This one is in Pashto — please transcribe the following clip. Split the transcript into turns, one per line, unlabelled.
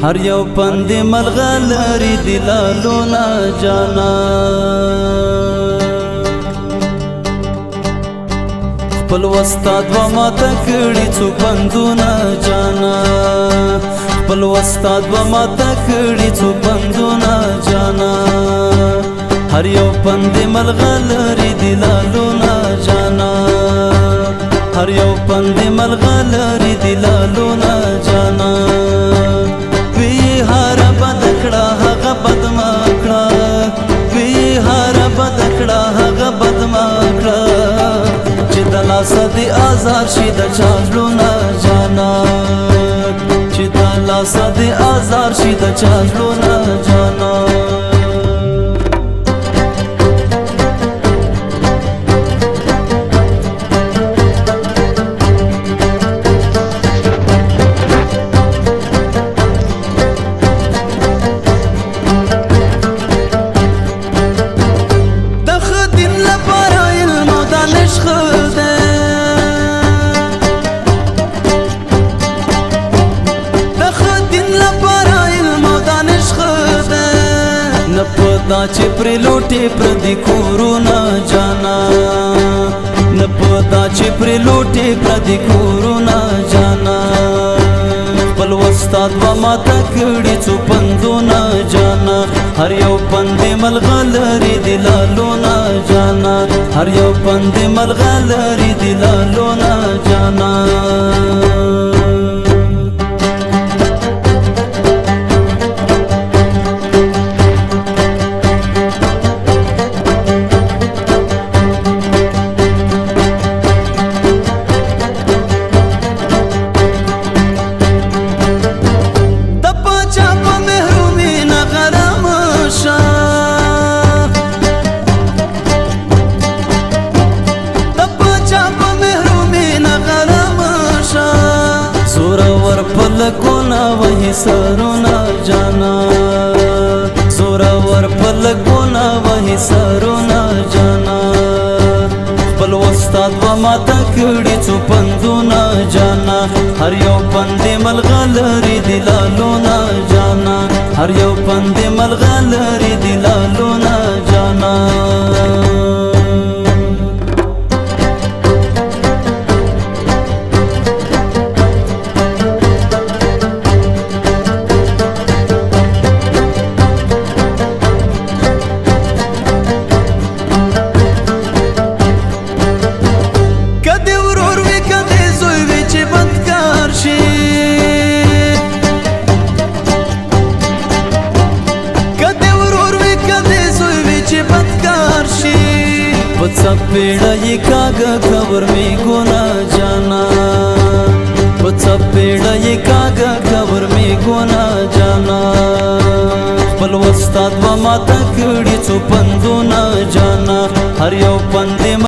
هر یو پند ملغلری دلالونا جانا خپل استاد و ما تکړی څو پندونه جانا خپل استاد و ما تکړی څو پندونه جانا هر یو پند ملغلری دلالونا جانا هر یو پند ملغلری دلالونا جانا وی هر بدکړه هغه بدمکړه وی هر بدکړه هغه بدمکړه چې د لاس دی آزار شي د چالونا جانا چې د لاس دی آزار شي د چالونا جانا دا چې پر لوټي پر دي کورونا جانا نپدا چې پر لوټي پر دي کورونا جانا خپل استاد و ما تکړی څو پندونه جانا هر یو پند ملغلری دلالونا جانا هر یو پند ملغلری دلالونا جانا پلکونا وہی سرونا جانا زورور پلکونا وہی سرونا جانا خپل استاد و ما تکړی څو پندونه جانا هر یو پند ملغلری دلالونا جانا هر یو پند ملغلری دلالونا جانا चपेड़ा ये कागा खबर में गोना जाना चपेड़ा ये कागा खबर में गोना जाना खपल उस्ताद व माता तकड़ी څو پندونه जाना हर यौ पंदे